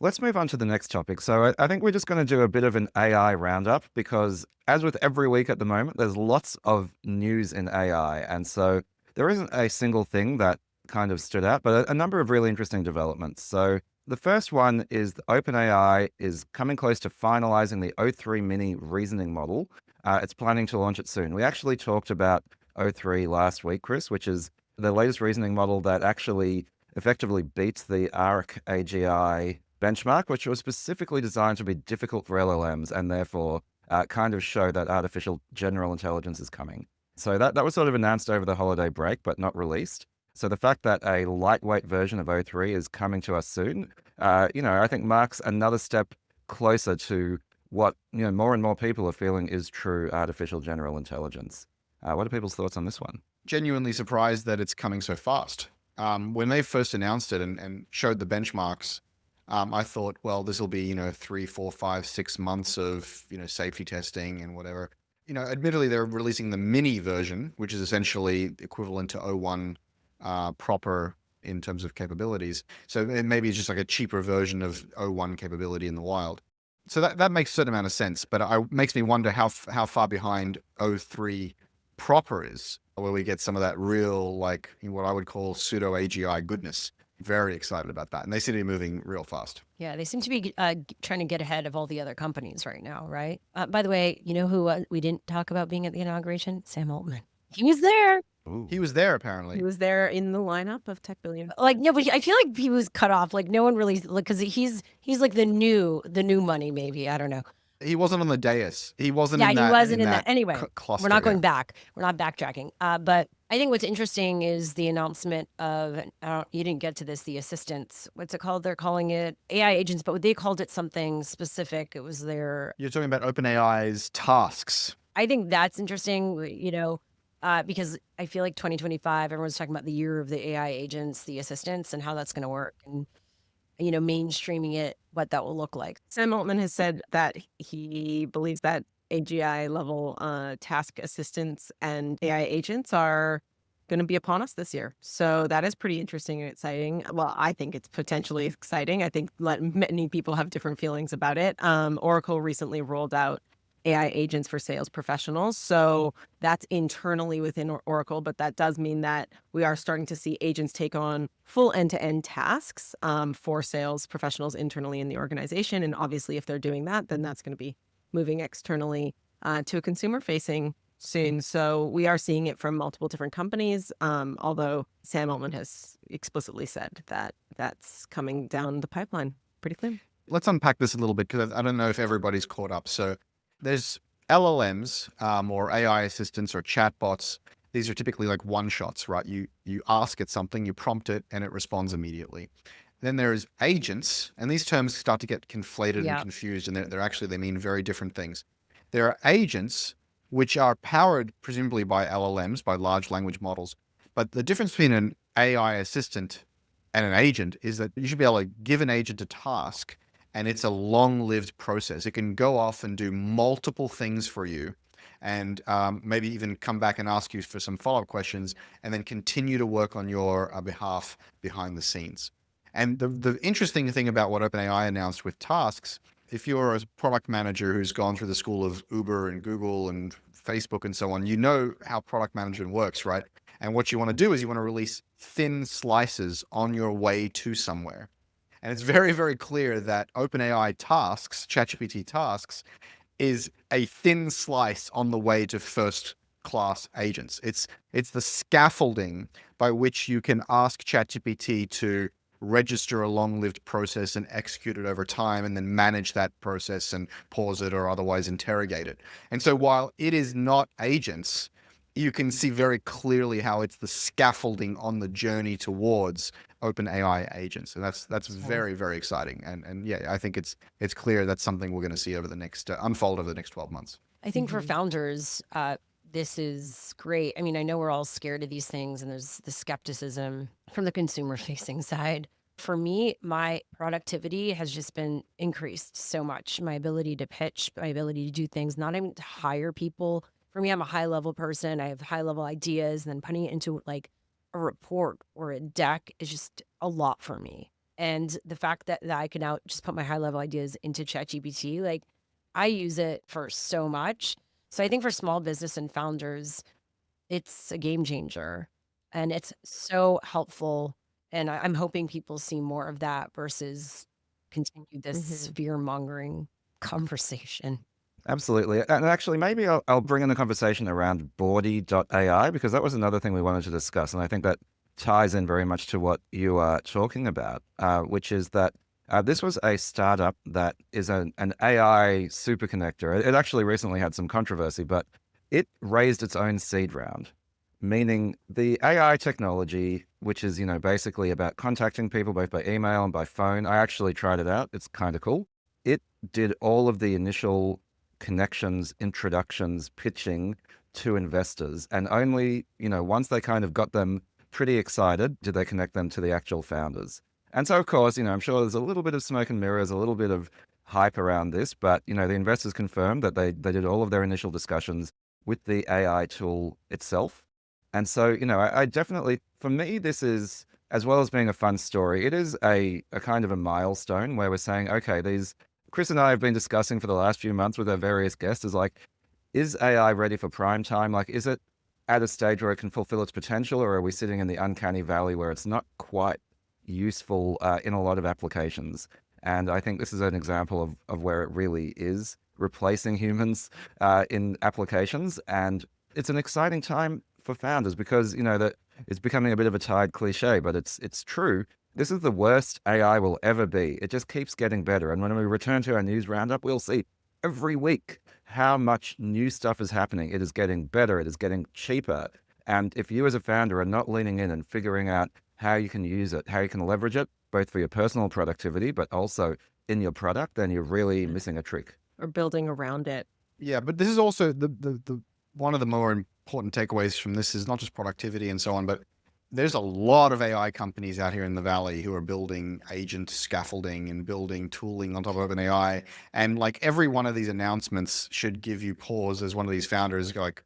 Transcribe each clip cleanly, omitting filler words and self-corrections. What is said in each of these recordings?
Let's move on to the next topic. So I think we're just going to do a bit of an AI roundup because, as with every week at the moment, there's lots of news in AI. And so there isn't a single thing that kind of stood out, but a number of really interesting developments. So the first one is that OpenAI is coming close to finalizing the O3 mini reasoning model. It's planning to launch it soon. We actually talked about O3 last week, Chris, which is the latest reasoning model that actually effectively beats the ARC AGI benchmark, which was specifically designed to be difficult for LLMs and therefore kind of show that artificial general intelligence is coming. So that was sort of announced over the holiday break, but not released. So the fact that a lightweight version of O3 is coming to us soon, I think marks another step closer to what more and more people are feeling is true artificial general intelligence. What are people's thoughts on this one? Genuinely surprised that it's coming so fast. When they first announced it and showed the benchmarks, I thought, well, this will be 3, 4, 5, 6 months of safety testing and whatever. Admittedly, they're releasing the mini version, which is essentially equivalent to O1 proper in terms of capabilities. So maybe it's just like a cheaper version of O1 capability in the wild. So that makes a certain amount of sense, but it makes me wonder how far behind O3 proper is, where we get some of that real, like what I would call pseudo AGI goodness. Very excited about that. And they seem to be moving real fast. Yeah, they seem to be trying to get ahead of all the other companies right now, right? By the way, you know who we didn't talk about being at the inauguration? Sam Altman. He was there. Ooh. He was there, apparently. He was there in the lineup of tech billion. No, but I feel like he was cut off. Like no one really, because he's like the new money, maybe. I don't know. He wasn't on the dais. He wasn't Yeah, in that. he wasn't in that. Anyway, cluster. we're not going back. We're not backtracking. But I think what's interesting is the announcement of, you didn't get to this, the assistants. What's it called? They're calling it AI agents, but they called it something specific. It was their... You're talking about OpenAI's tasks. I think that's interesting, because I feel like 2025, everyone's talking about the year of the AI agents, the assistants, and how that's going to work. And mainstreaming it, what that will look like. Sam Altman has said that he believes that AGI level task assistants and AI agents are going to be upon us this year. So that is pretty interesting and exciting. Well, I think it's potentially exciting. I think many people have different feelings about it. Oracle recently rolled out AI agents for sales professionals. So that's internally within Oracle, but that does mean that we are starting to see agents take on full end-to-end tasks for sales professionals internally in the organization. And obviously, if they're doing that, then that's going to be moving externally to a consumer-facing soon. So we are seeing it from multiple different companies, although Sam Altman has explicitly said that that's coming down the pipeline pretty soon. Let's unpack this a little bit, because I don't know if everybody's caught up. So there's LLMs or AI assistants or chatbots. These are typically like one-shots, right? You ask it something, you prompt it, and it responds immediately. Then there's agents, and these terms start to get conflated and confused, and they mean very different things. There are agents, which are powered presumably by LLMs, by large language models. But the difference between an AI assistant and an agent is that you should be able to give an agent a task, and it's a long-lived process. It can go off and do multiple things for you, and maybe even come back and ask you for some follow-up questions, and then continue to work on your behalf behind the scenes. And the interesting thing about what OpenAI announced with tasks, if you're a product manager who's gone through the school of Uber and Google and Facebook and so on, you know how product management works, right? And what you want to do is you want to release thin slices on your way to somewhere. And it's very, very clear that OpenAI tasks, ChatGPT tasks, is a thin slice on the way to first-class agents. It's the scaffolding by which you can ask ChatGPT to register a long-lived process and execute it over time, and then manage that process and pause it or otherwise interrogate it. And so while it is not agents, you can see very clearly how it's the scaffolding on the journey towards OpenAI agents. And that's very, very exciting. And yeah, I think it's clear that's something we're going to see over the next unfold over the next 12 months. I think for founders, this is great. I mean, I know we're all scared of these things, and there's the skepticism from the consumer facing side. For me, my productivity has just been increased so much. My ability to pitch, my ability to do things, not even to hire people. For me, I'm a high level person. I have high level ideas, and then putting it into like a report or a deck is just a lot for me. And the fact that I can now just put my high level ideas into ChatGPT, like I use it for so much. So I think for small business and founders, it's a game changer and it's so helpful. And I'm hoping people see more of that versus continue this Hmm. fear mongering conversation. Absolutely. And actually, maybe I'll bring in the conversation around Boardy.ai because that was another thing we wanted to discuss. And I think that ties in very much to what you are talking about, which is that this was a startup that is an AI superconnector. It actually recently had some controversy, but it raised its own seed round, meaning the AI technology, which is, basically about contacting people both by email and by phone. I actually tried it out. It's kind of cool. It did all of the initial connections, introductions, pitching to investors. And only, once they kind of got them pretty excited, did they connect them to the actual founders. And so, of course, I'm sure there's a little bit of smoke and mirrors, a little bit of hype around this, but, the investors confirmed that they did all of their initial discussions with the AI tool itself. And so, I definitely, for me, this is, as well as being a fun story, it is a kind of a milestone where we're saying, okay, Chris and I have been discussing for the last few months with our various guests is like, is AI ready for prime time? Like, is it at a stage where it can fulfill its potential, or are we sitting in the uncanny valley where it's not quite useful in a lot of applications? And I think this is an example of where it really is replacing humans in applications. And it's an exciting time for founders because, that it's becoming a bit of a tired cliche, but it's true. This is the worst AI will ever be. It just keeps getting better. And when we return to our news roundup, we'll see every week how much new stuff is happening. It is getting better. It is getting cheaper. And if you as a founder are not leaning in and figuring out how you can use it, how you can leverage it, both for your personal productivity, but also in your product, then you're really missing a trick. Or building around it. Yeah, but this is also the one of the more important takeaways from this is not just productivity and so on, but there's a lot of AI companies out here in the Valley who are building agent scaffolding and building tooling on top of OpenAI. And like every one of these announcements should give you pause as one of these founders go like,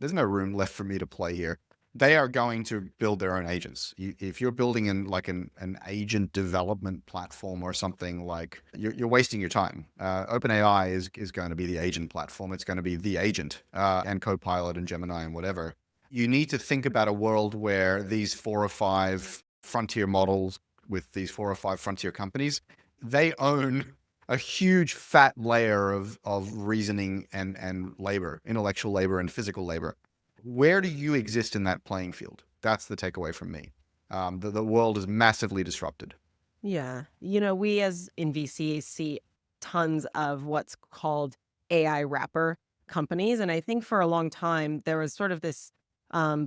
there's no room left for me to play here. They are going to build their own agents. If you're building an agent development platform or something, like you're wasting your time. OpenAI is going to be the agent platform. It's going to be the agent and Copilot and Gemini and whatever. You need to think about a world where these 4 or 5 frontier models with these 4 or 5 frontier companies, they own a huge fat layer of reasoning and labor, intellectual labor and physical labor. Where do you exist in that playing field? That's the takeaway from me. The world is massively disrupted. Yeah. We as in VC see tons of what's called AI wrapper companies. And I think for a long time, there was sort of this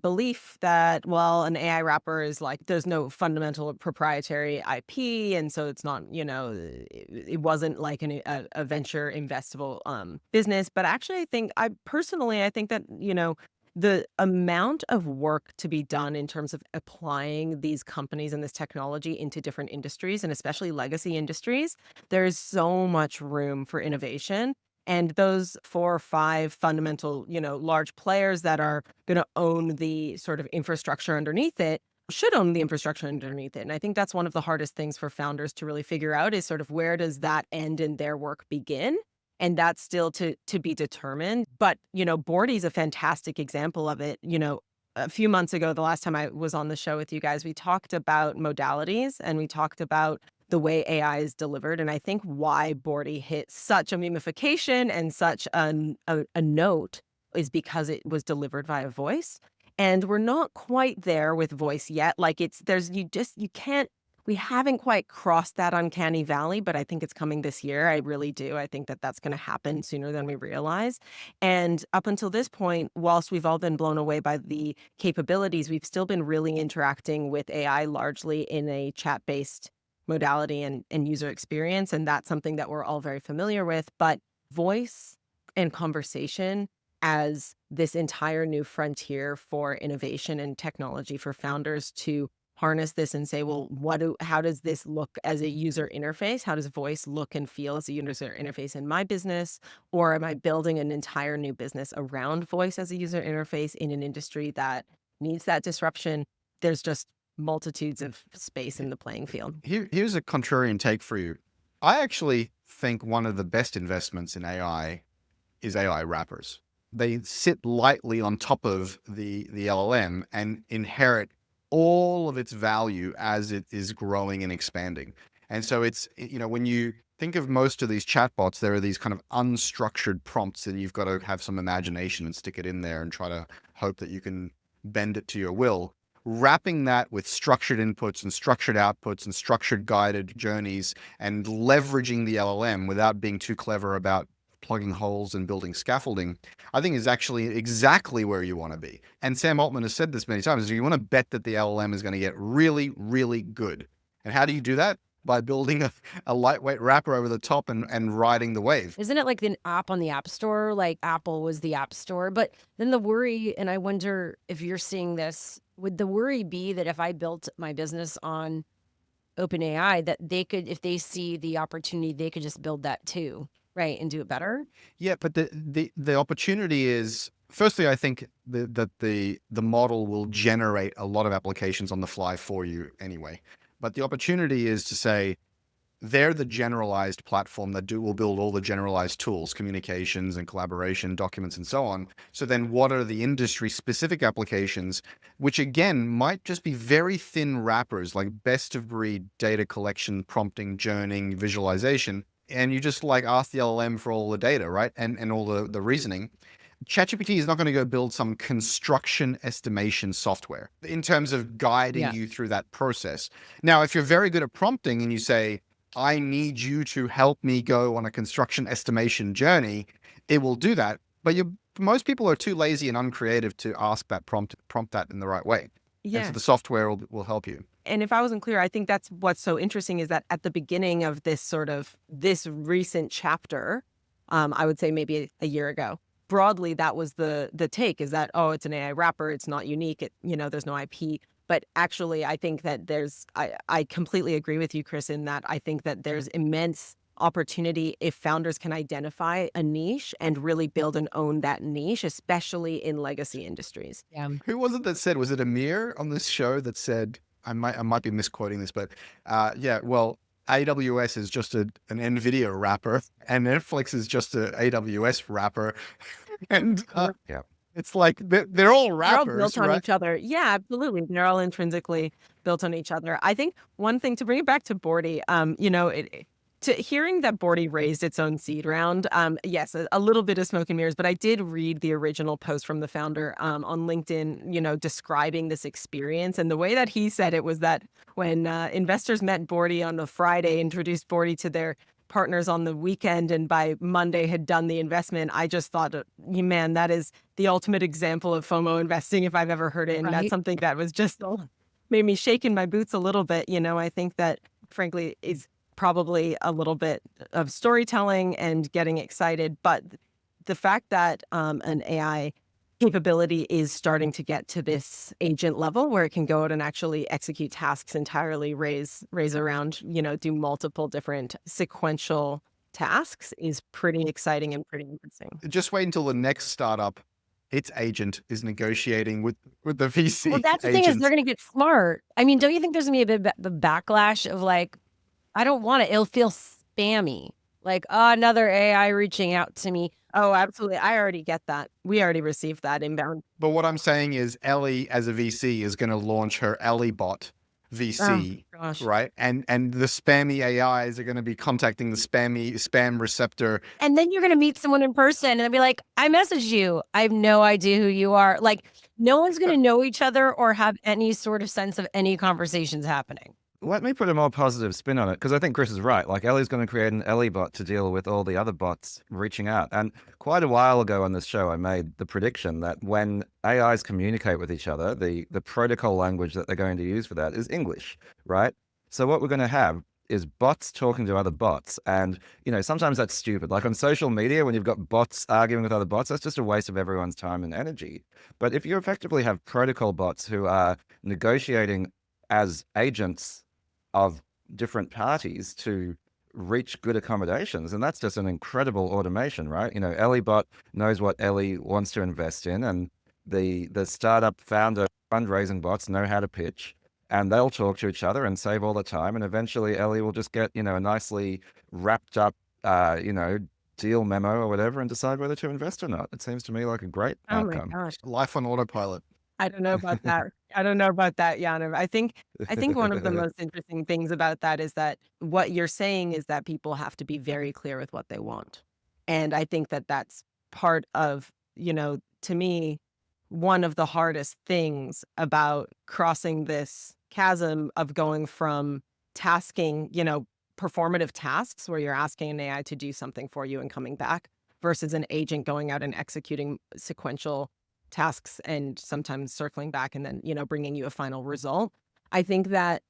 belief that, well, an AI wrapper is like, there's no fundamental proprietary IP. And so it's not, it wasn't like a venture investable business. But actually, I think that, the amount of work to be done in terms of applying these companies and this technology into different industries and especially legacy industries, there is so much room for innovation. And those 4 or 5 fundamental, large players that are going to own the sort of infrastructure underneath it should own the infrastructure underneath it. And I think that's one of the hardest things for founders to really figure out is sort of where does that end and their work begin? And that's still to be determined. But, Boardy's a fantastic example of it. A few months ago, the last time I was on the show with you guys, we talked about modalities and we talked about the way AI is delivered. And I think why Boardy hit such a memification and such a note is because it was delivered via voice. And we're not quite there with voice yet. Like you can't, we haven't quite crossed that uncanny valley, but I think it's coming this year. I really do. I think that that's going to happen sooner than we realize. And up until this point, whilst we've all been blown away by the capabilities, we've still been really interacting with AI largely in a chat-based modality and user experience. And that's something that we're all very familiar with. But voice and conversation as this entire new frontier for innovation and technology for founders to harness this and say, well, how does this look as a user interface? How does voice look and feel as a user interface in my business? Or am I building an entire new business around voice as a user interface in an industry that needs that disruption? There's just multitudes of space in the playing field. Here's a contrarian take for you. I actually think one of the best investments in AI is AI wrappers. They sit lightly on top of the LLM and inherit all of its value as it is growing and expanding. And so it's, when you think of most of these chatbots, there are these kind of unstructured prompts, and you've got to have some imagination and stick it in there and try to hope that you can bend it to your will. Wrapping that with structured inputs and structured outputs and structured guided journeys and leveraging the LLM without being too clever about plugging holes and building scaffolding, I think is actually exactly where you want to be. And Sam Altman has said this many times, you want to bet that the LLM is going to get really, really good. And how do you do that? By building a lightweight wrapper over the top and riding the wave. Isn't it like an app on the App Store? Like Apple was the App Store. But then the worry, and I wonder if you're seeing this, would the worry be that if I built my business on OpenAI, that they could, if they see the opportunity, they could just build that too, right? And do it better? Yeah, but the opportunity is, firstly, I think that the model will generate a lot of applications on the fly for you anyway. But the opportunity is to say, they're the generalized platform that will build all the generalized tools, communications and collaboration, documents, and so on. So then what are the industry specific applications, which again, might just be very thin wrappers, like best of breed data collection, prompting, journeying, visualization. And you just like ask the LLM for all the data, right? And all the reasoning. ChatGPT is not going to go build some construction estimation software in terms of guiding you through that process. Now, if you're very good at prompting and you say, I need you to help me go on a construction estimation journey, it will do that. But most people are too lazy and uncreative to ask that prompt that in the right way. Yeah. And so the software will help you. And if I wasn't clear, I think that's what's so interesting is that at the beginning of this recent chapter, I would say maybe a year ago, broadly, that was the take is that, oh, it's an AI wrapper. It's not unique. There's no IP. But actually, I think that I completely agree with you, Chris, in that I think that there's immense opportunity if founders can identify a niche and really build and own that niche, especially in legacy industries. Yeah. Who was it that said, was it Amir on this show that said, I might be misquoting this, but AWS is just an NVIDIA wrapper and Netflix is just an AWS wrapper. And it's like they're all wrappers. They're all built on right? each other. Yeah, absolutely. They're all intrinsically built on each other. I think one thing to bring it back to Boardy, to hearing that Boardy raised its own seed round, yes, a little bit of smoke and mirrors, but I did read the original post from the founder on LinkedIn, describing this experience. And the way that he said it was that when investors met Boardy on a Friday, introduced Boardy to their partners on the weekend, and by Monday had done the investment, I just thought, man, that is the ultimate example of FOMO investing if I've ever heard it. And that's something that was just made me shake in my boots a little bit. I think that, frankly, is probably a little bit of storytelling and getting excited. But the fact that an AI capability is starting to get to this agent level where it can go out and actually execute tasks entirely, raise around, do multiple different sequential tasks is pretty exciting and pretty interesting. Just wait until the next startup, its agent is negotiating with the VC. Well, that's the thing is they're going to get smart. I mean, don't you think there's going to be a bit of a backlash of like, I don't want it. It'll feel spammy. Like, oh, another AI reaching out to me. Oh, absolutely. I already get that. We already received that inbound. But what I'm saying is Elli as a VC is going to launch her Elli bot VC, right? And the spammy AIs are going to be contacting the spam receptor. And then you're going to meet someone in person and they'll be like, I messaged you. I have no idea who you are. Like, no one's going to know each other or have any sort of sense of any conversations happening. Let me put a more positive spin on it, because I think Chris is right. Like, Ellie's going to create an Elli bot to deal with all the other bots reaching out. And quite a while ago on this show, I made the prediction that when AIs communicate with each other, the protocol language that they're going to use for that is English, right? So what we're going to have is bots talking to other bots. And, sometimes that's stupid. Like on social media, when you've got bots arguing with other bots, that's just a waste of everyone's time and energy. But if you effectively have protocol bots who are negotiating as agents of different parties to reach good accommodations, and that's just an incredible automation, right? Elli bot knows what Elli wants to invest in, and the startup founder fundraising bots know how to pitch, and they'll talk to each other and save all the time. And eventually Ellie will just get, a nicely wrapped up, deal memo or whatever and decide whether to invest or not. It seems to me like a great Oh my outcome. gosh. Life on autopilot. I don't know about that. I don't know about that, Yaniv. I think one of the most interesting things about that is that what you're saying is that people have to be very clear with what they want. And I think that that's part of, to me, one of the hardest things about crossing this chasm of going from tasking, performative tasks where you're asking an AI to do something for you and coming back versus an agent going out and executing sequential tasks and sometimes circling back and then, bringing you a final result. I think that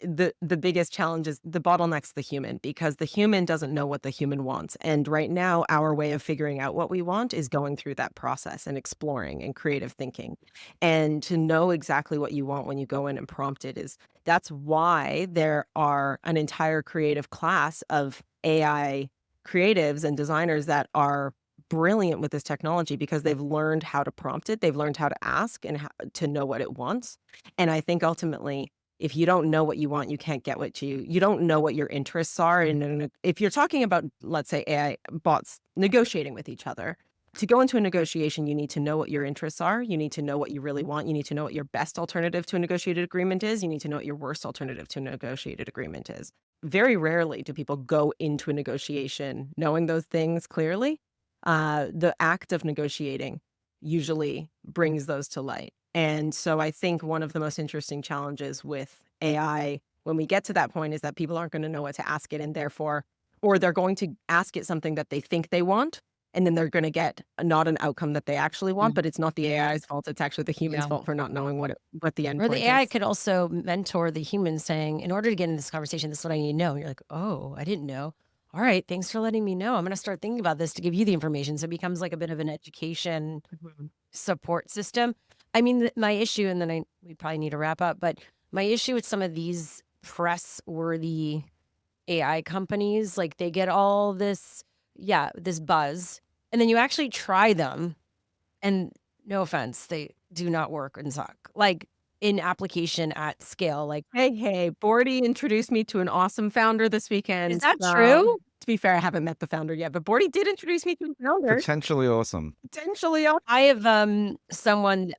the biggest challenge is the bottleneck's the human, because the human doesn't know what the human wants. And right now, our way of figuring out what we want is going through that process and exploring and creative thinking. And to know exactly what you want when you go in and prompt it that's why there are an entire creative class of AI creatives and designers that are brilliant with this technology, because they've learned how to prompt it, they've learned how to ask and how to know what it wants. And I think ultimately, if you don't know what you want, you can't get what you don't know what your interests are. And if you're talking about, let's say, AI bots negotiating with each other, to go into a negotiation, you need to know what your interests are. You need to know what you really want. You need to know what your best alternative to a negotiated agreement is. You need to know what your worst alternative to a negotiated agreement is. Very rarely do people go into a negotiation knowing those things clearly. The act of negotiating usually brings those to light. And so I think one of the most interesting challenges with AI when we get to that point is that people aren't going to know what to ask it, and therefore, or they're going to ask it something that they think they want, and then they're going to get not an outcome that they actually want, but it's not the AI's fault. It's actually the human's Yeah. fault for not knowing what the end Or point the AI is. could also mentor the human, saying, in order to get in this conversation, this is what I need to know. And you're like, oh, I didn't know. All right, thanks for letting me know. I'm going to start thinking about this to give you the information. So it becomes like a bit of an education support system. I mean, my issue, and then we probably need to wrap up, but my issue with some of these press-worthy AI companies, like they get all this buzz, and then you actually try them, and no offense, they do not work and suck. Like in application at scale. Like, Hey, Boardy introduced me to an awesome founder this weekend. is that true? To be fair, I haven't met the founder yet, but Boardy did introduce me to a founder. Potentially awesome. Potentially, I have someone,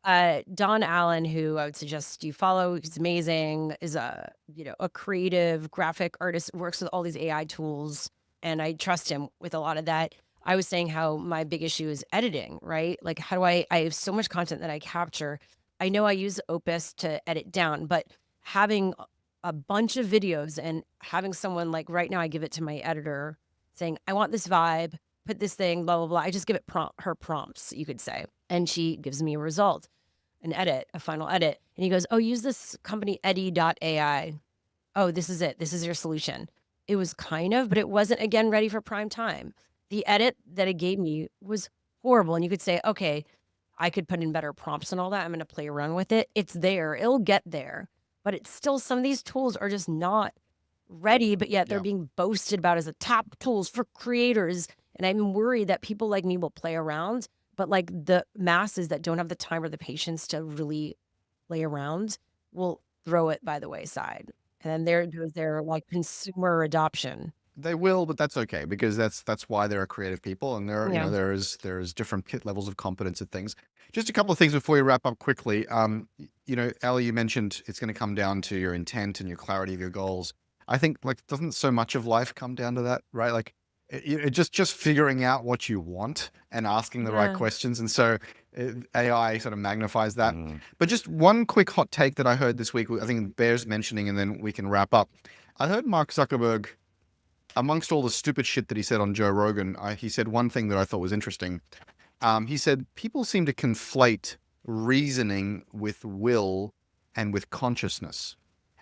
Don Allen, who I would suggest you follow. He's amazing. Is a creative graphic artist, works with all these AI tools, and I trust him with a lot of that. I was saying how my big issue is editing, right? Like, how do I have so much content that I capture. I know I use Opus to edit down, but having a bunch of videos and having someone, like right now, I give it to my editor saying, I want this vibe, put this thing, blah, blah, blah. I just give it her prompts, you could say. And she gives me a result, an edit, a final edit. And he goes, oh, use this company, Eddy.ai. Oh, this is it. This is your solution. It was kind of, but it wasn't, again, ready for prime time. The edit that it gave me was horrible. And you could say, okay, I could put in better prompts and all that. I'm going to play around with it. It's there. It'll get there. But it's still, some of these tools are just not ready, but yet they're being boasted about as the top tools for creators. And I'm worried that people like me will play around, but like the masses that don't have the time or the patience to really play around will throw it by the wayside. And then there goes their like consumer adoption. They will, but that's okay, because that's why there are creative people, and there Yeah. there's different levels of competence at things. Just a couple of things before we wrap up quickly. Elli, you mentioned it's going to come down to your intent and your clarity of your goals. I think, like, doesn't so much of life come down to that, right? Like, just figuring out what you want and asking the right Yeah. questions, and so AI sort of magnifies that. But just one quick hot take that I heard this week, I think bears mentioning, and then we can wrap up. I heard Mark Zuckerberg, amongst all the stupid shit that he said on Joe Rogan, he said one thing that I thought was interesting. He said people seem to conflate reasoning with will and with consciousness.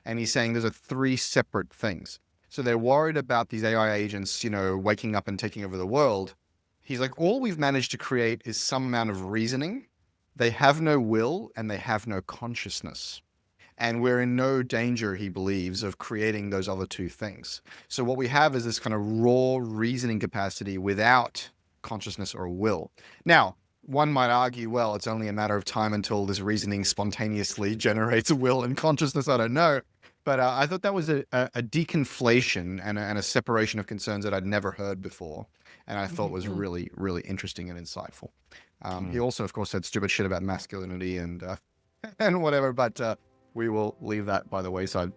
And he's saying those are three separate things. So they're worried about these AI agents, waking up and taking over the world. He's like, all we've managed to create is some amount of reasoning. They have no will and they have no consciousness. And we're in no danger, he believes, of creating those other two things. So what we have is this kind of raw reasoning capacity without consciousness or will. Now, one might argue, well, it's only a matter of time until this reasoning spontaneously generates will and consciousness. I don't know. But I thought that was a deconflation and a separation of concerns that I'd never heard before. And I thought was really, really interesting and insightful. He also, of course, said stupid shit about masculinity and whatever, but we will leave that by the wayside.